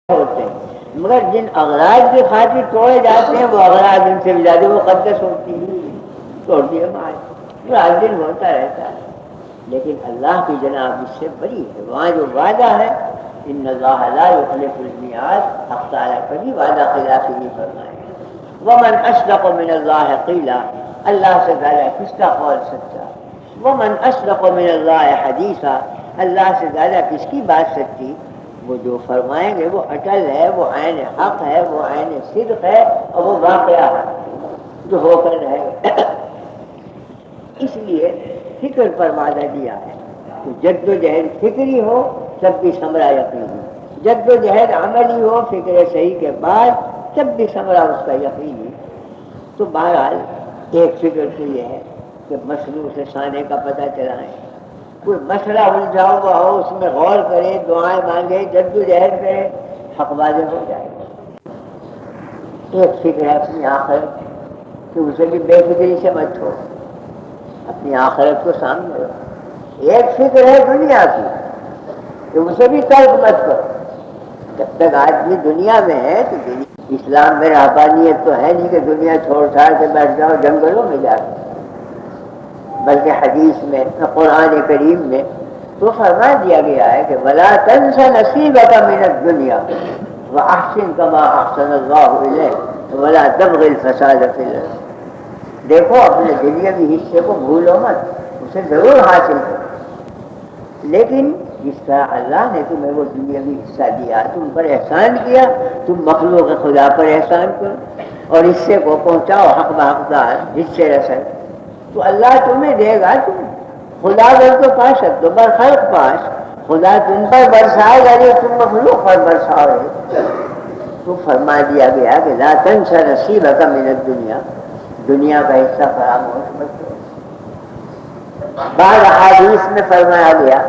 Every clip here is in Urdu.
ہوتے ہیں، مگر جن اغراض کی خاطر توڑے جاتے ہیں وہ اغراض ان سے بھی زیادہ مقدس ہوتی ہے، توڑ دیا مال آج دن ہوتا رہتا ہے، لیکن اللہ کی جناب اس سے بڑی ہے۔ وہاں جو وعدہ ہے ان اللہ لا یخلف المیعاد، حق تعالیٰ کبھی وعدہ خلافی نہیں فرمائے گا۔ ومن اصدق من اللہ قیلا، اللہ سے زیادہ کس کا قول سچا؟ ومن اصدق من اللہ حدیثا، اللہ سے زیادہ کس کی بات سچی؟ وہ جو فرمائیں گے وہ اٹل ہے، وہ عین حق ہے، وہ عین صدق ہے، اور وہ واقعہ ہے جو ہو کر رہے گا۔ اس لیے فکر پر وعدہ دیا ہے تو جد و جہد فکری ہو تب بھی ثمرہ یقینی، جد و جہد عملی ہو فکر صحیح کے بعد تب بھی ثمرہ اس کا یقینی۔ تو بہرحال ایک فکر تو یہ ہے کہ مسئلوں سے سانے کا پتہ چلائیں، کوئی مسئلہ الجھا ہوا ہو اس میں غور کرے، دعائیں مانگے، جد و جہد کرے، حق واضح ہو جائے گا۔ ایک فکر ہے اپنی آخرت کہ اسے بھی بے فکری سے مت چھوڑ، اپنی آخرت کو سامنے رکھو۔ ایک فکر ہے دنیا کی کہ اسے بھی ترک مت کرو۔ جب تک آدمی دنیا میں ہے تو اسلام میں رہبانیت تو ہے نہیں کہ دنیا چھوڑ چھاڑ کے بیٹھ جاؤ جنگلوں میں جا کے، بلکہ حدیث میں قرآن کریم میں تو فرما دیا گیا ہے کہ وَلَا تَنْسَ نَصِيبَكَ مِنَ الدُّنْيَا وَأَحْسِنْ كَمَا أَحْسَنَ اللَّهُ إِلَيْكَ وَلَا تَبْغِ الْفَسَادَ فِي الْأَرْضِ۔ دیکھو اپنے دنیاوی حصے کو بھولو مت، اسے ضرور حاصل کرو، لیکن جس طرح اللہ نے تمہیں وہ دنیاوی حصہ دیا، تم پر احسان کیا، تم مخلوق خدا پر احسان کرو اور حصے کو پہنچاؤ حق بحقدار حصے رسل، تو اللہ تمہیں دے گا۔ تم خدا در تو پاشد تو بر خلق پاش، خدا تم پر برسائے گا جو تم مخلوق پر برساؤ۔ تو فرما دیا گیا کہ لا تنس نصیبک من الدنیا، دنیا کا حصہ فراموش مت کرو۔ بعض احادیث میں فرمایا گیا،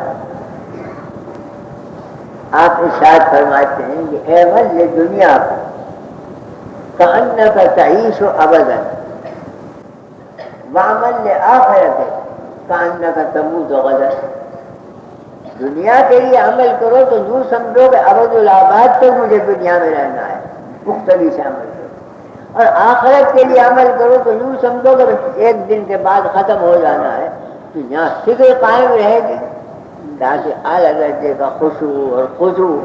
آپ ارشاد فرماتے ہیں کہ اے من یہ دنیا کو کأنک تعیش ابدا وعمل لآخرتک کأنک تموت غدا۔ دنیا کے لیے عمل کرو تو یوں سمجھو کہ ابد الآباد تک مجھے دنیا میں رہنا ہے، پختگی سے عمل کرو، اور آخرت کے لیے عمل کرو تو یوں سمجھو کہ ایک دن کے بعد ختم ہو جانا ہے۔ تو یہاں فکر قائم رہے گی تاکہ اعلیٰ درجے کا خشوع اور خضوع،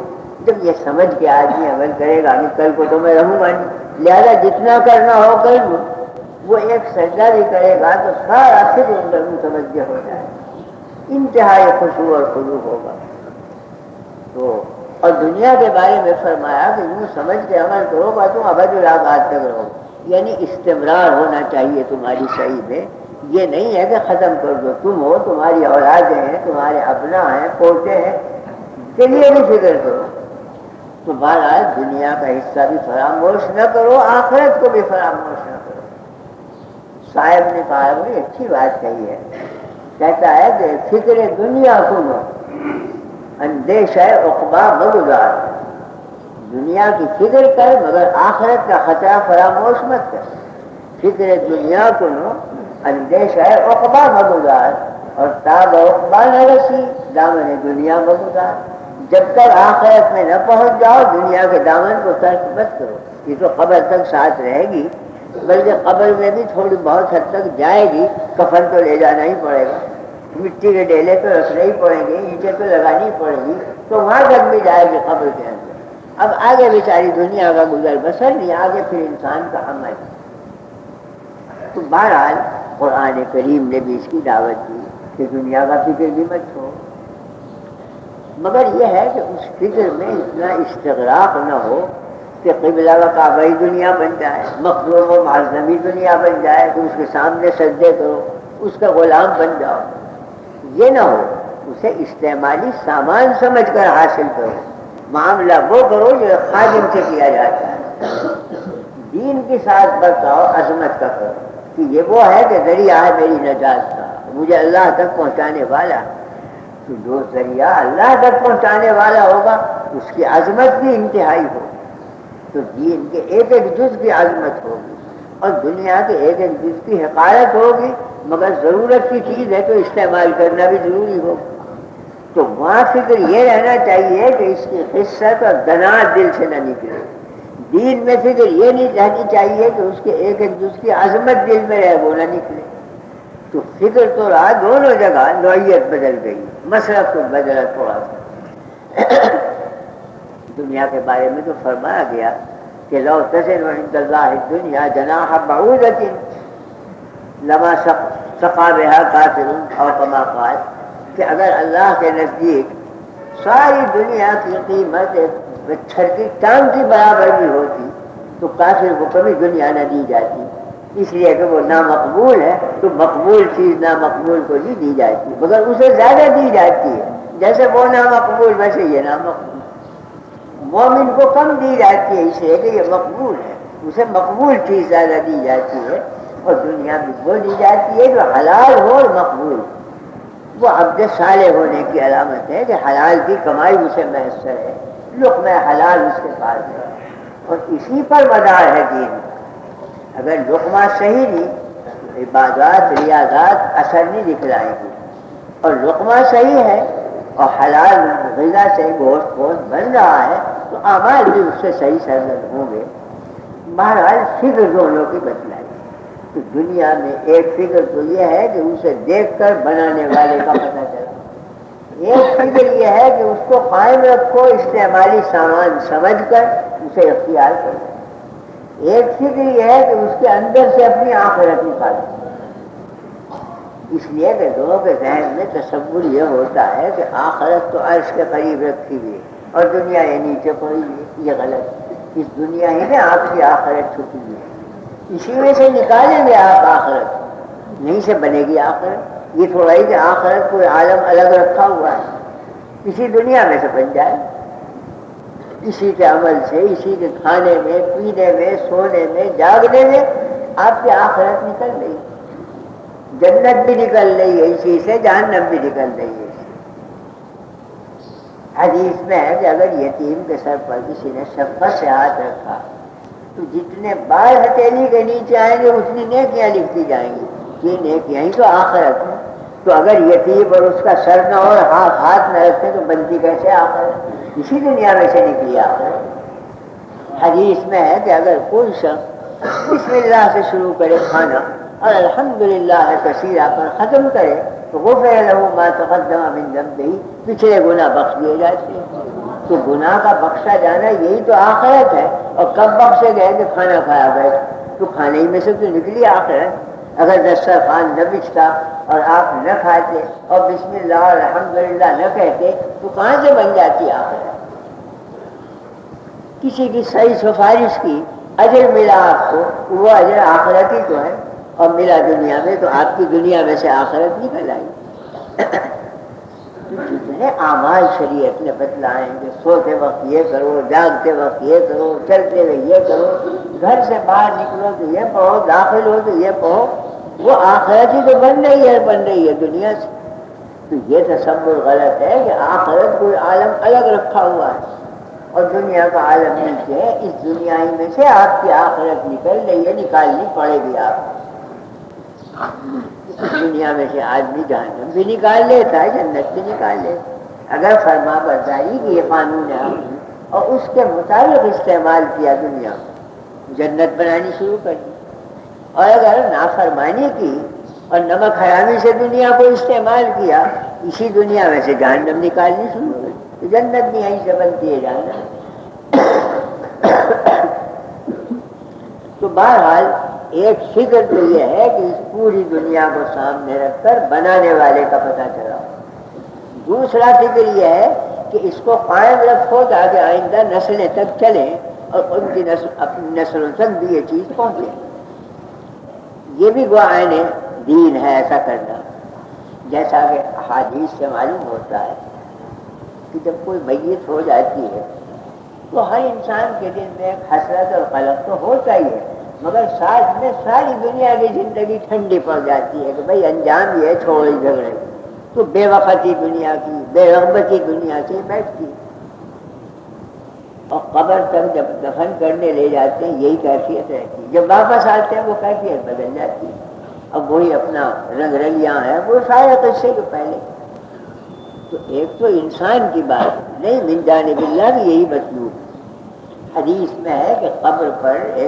جب یہ سمجھ کے آدمی عمل کرے گا کہ کل کو تو میں رہوں گا نہیں، لہذا جتنا کرنا ہو کر لوں، وہ ایک سجدہ بھی کرے گا تو سارا فکر اندر متوجہ ہو جائے گا، انتہائی خشوع اور خضوع ہوگا۔ تو اور دنیا کے بارے میں فرمایا کہ یوں سمجھ کے عمل کرو گا تم ابد الآباد تک رہو، یعنی استمرار ہونا چاہیے تمہاری صحیح میں، یہ نہیں ہے کہ ختم کر دو، تم ہو، تمہاری اولادیں ہیں، تمہارے ابنا ہیں، پوتے ہیں، کے لیے بھی فکر کرو۔ تو بہرحال دنیا کا حصہ بھی فراموش نہ کرو، آخرت کو بھی فراموش نہ کرو۔ صاحب نے کہا بڑی اچھی بات کہی ہے، کہتا ہے کہ فکر دنیا کنو اندیشہ عقبہ مگزار، دنیا کی فکر کر مگر آخرت کا خطرہ فراموش مت کر۔ فکر دنیا کنو اندیشہ عقبہ مگزار، اور تاب عقبہ نہ رسی دامن دنیا مگزار، جب تک آخرت میں نہ پہنچ جاؤ دنیا کے دامن کو ترک مت کرو۔ یہ تو قبر تک ساتھ رہے گی، بلکہ قبر میں بھی تھوڑی بہت حد تک جائے گی، کفن تو لے جانا ہی پڑے گا، مٹی کے ڈیلے تو رکھنے ہی پڑیں گے، اینٹیں تو لگانی پڑیں گی، تو وہاں تک بھی جائے گی قبر کے اندر۔ اب آگے بیچاری دنیا کا گزر بسر نہیں، آگے پھر انسان کا عمل۔ تو بہرحال قرآن کریم نے بھی اس کی دعوت دی کہ دنیا کا فکر بھی مت چھوڑو، مگر یہ ہے کہ اس فکر میں اتنا استغراق نہ ہو کہ قبلہ کا کعبہ ہی دنیا بن جائے، مخدوم و معظمی دنیا بن جائے کہ اس کے سامنے سجدے کرو، اس کا غلام بن جاؤ، یہ نہ ہو۔ اسے استعمالی سامان سمجھ کر حاصل کرو، معاملہ وہ کرو جو خادم سے کیا جاتا ہے، دین کے ساتھ برتاؤ عظمت کا کرو کہ یہ وہ ہے کہ ذریعہ ہے میری نجات کا، مجھے اللہ تک پہنچانے والا۔ تو جو ذریعہ اللہ تک پہنچانے والا ہوگا اس کی عظمت بھی انتہائی ہوگی۔ تو دین کے ایک ایک جز کی عظمت ہوگی اور دنیا کے ایک ایک جز کی حقارت ہوگی، مگر ضرورت کی چیز ہے تو استعمال کرنا بھی ضروری ہوگا۔ تو وہاں فکر یہ رہنا چاہیے کہ اس کی خصت اور دنا دل سے نہ نکلے. دین میں فکر یہ نہیں رہنی چاہیے کہ اس کے ایک دوسرے کی عظمت دل میں رہے، وہ نہ نکلے. تو فکر تو رہا دونوں جگہ، نوعیت بدل گئی، مسلک تو بدلا تھوڑا سا. دنیا کے بارے میں تو فرمایا گیا کہ لو تزن عند اللہ الدنیا جناح بعوضۃ لما سقى بها کافر او کما قال، کہ اگر اللہ کے نزدیک ساری دنیا کی قیمت بچھر کی ٹانگ کی برابر بھی ہوتی تو کافر کو کبھی دنیا نہ دی جاتی، اس لیے کہ وہ نامقبول ہے. تو مقبول چیز نامقبول کو نہیں دی جاتی، مگر اسے زیادہ دی جاتی ہے. جیسے وہ نامقبول ویسے یہ نامقبول. مومن کو کم دی جاتی ہے اس لیے کہ یہ مقبول ہے، اسے مقبول چیز زیادہ دی جاتی ہے. اور دنیا میں وہ دی جاتی ہے جو حلال ہو اور مقبول. وہ عبد صالح ہونے کی علامت ہے کہ حلال کی کمائی اسے میسر ہے، لقمہ حلال اس کے پاس ہے. اور اسی پر مدار ہے دین. اگر لقمہ صحیح نہیں، عبادات ریاضات اثر نہیں دکھلائیں گی. اور لقمہ صحیح ہے اور حلال غذا سے گوشت بن رہا ہے تو اعمال بھی اس سے صحیح سرگرم ہوں گے. بہرحال فکر دونوں کی بتلائی. تو دنیا میں ایک فکر تو یہ ہے کہ اسے دیکھ کر بنانے والے کا پتہ چلا. ایک فکر یہ ہے کہ اس کو قائم رکھو استعمالی سامان سمجھ کر اسے اختیار کرو. ایک فکر یہ ہے کہ اس کے اندر سے اپنی آخرت نکالو. اس لیے کہ لوگوں کے ذہن میں تصور یہ ہوتا ہے کہ آخرت تو عرش کے قریب رکھی ہوئی اور دنیا یہ نیچے پڑی ہوئی. یہ غلط. اس دنیا ہی میں آپ کی آخرت چھپی ہوئی ہے. اسی میں سے نکالیں گے آپ آخرت، نہیں سے بنے گی آخرت. یہ تھوڑا ہی کہ آخرت کوئی عالم الگ رکھا ہوا ہے، اسی دنیا میں سے بن جائے. اسی کے عمل سے، اسی کے کھانے میں، پینے میں، سونے میں، جاگنے میں آپ کی آخرت نکل رہی. جنت بھی نکل رہی ہے اسی سے، جہنم بھی نکل رہی ہے. حدیث میں ہے کہ اگر یتیم کے سر پر کسی نے شفقت سے ہاتھ رکھا تو جتنے بال ہتھیلی کے نیچے آئیں گے اتنی نیکیاں لکھتی جائیں گی. یہ نیکیاں ہی تو آخرت ہے. تو اگر یتیم اور اس کا سر نہ ہو، ہاتھ نہ رکھتے تو بنتی کیسے آخرت؟ اسی دنیا میں سے نکلی آخرت. حدیث میں ہے کہ اگر کوئی شخص بسم اللہ سے شروع کرے کھانا اور الحمدللہ کثیرہ پر ختم کرے تو غفر لہ ما تقدم من ذنبہ، پچھلے گناہ بخش دیے جاتے ہیں. تو گناہ کا بخشا جانا یہی تو آخرت ہے. اور کب بخشے گئے کہ کھانا کھایا گئے تو کھانے ہی میں سے تو نکلی آخرت. اگر دسترخوان نہ بچتا اور آپ نہ کھاتے اور بسم اللہ اور الحمدللہ نہ کہتے تو کہاں سے بن جاتی آخرت؟ کسی کی صحیح سفارش کی اجر ملا آپ کو، وہ اجر آخرت ہی تو ہے. اور ملا دنیا میں تو آپ کی دنیا میں سے آخرت نکل آئی. جتنے اعمال شریعت نے بتلائے کہ سوتے وقت یہ کرو، جاگتے وقت یہ کرو، چلتے ہوئے یہ کرو، گھر سے باہر نکلو تو یہ پڑھو، داخل ہو تو یہ پڑھو، وہ آخرت ہی تو بن رہی ہے دنیا سے. تو یہ تصور غلط ہے کہ آخرت کوئی عالم الگ رکھا ہوا ہے اور دنیا کا عالم نیچے ہے. اس دنیا ہی میں سے آپ کی آخرت نکل رہی ہے، نکالنی پڑے گی آپ. اس دنیا میں سے آدمی جہنم بھی نکال لیتا ہے، جنت بھی نکال لیتا. اگر فرما برداری کی یہ قانون ہے اور اس کے مطابق استعمال کیا دنیا جنت بنانی شروع کر دی. اور اگر نافرمانی کی اور نمک حرامی سے دنیا کو استعمال کیا، اسی دنیا میں سے جہنم نکالنی شروع کر دی. جنت بھی یہیں سے بنتی ہے جہنم. تو بہرحال ایک فکر تو یہ ہے کہ اس پوری دنیا کو سامنے رکھ کر بنانے والے کا پتہ چلا. دوسرا فکر یہ ہے کہ اس کو قائم رکھو تاکہ آئندہ نسلیں تک چلیں اور ان کی اپنی نسلوں تک بھی یہ چیز پہنچے. یہ بھی گوائن دین ہے ایسا کرنا. جیسا کہ احادیث سے معلوم ہوتا ہے کہ جب کوئی میت ہو جاتی ہے تو ہر انسان کے دل میں ایک حسرت اور قلق تو ہوتا ہی ہے، مگر ساتھ میں ساری دنیا کی زندگی ٹھنڈی پڑ جاتی ہے کہ بھئی انجام یہ چھوڑی جھگڑے. تو بے وقتی دنیا کی، بے رغبتی دنیا سے بیٹھتی. اور قبر تک جب دفن کرنے لے جاتے ہیں یہی کیفیت رہتی. جب واپس آتے ہیں وہ کیفیت بدل جاتی ہے. اب وہی اپنا رنگ رلیاں ہے، وہ سارے قصے کے پہلے. تو ایک تو انسان کی بات نہیں، من جانب اللہ بھی یہی مطلوب. حدیث میں ہے کہ قبر پر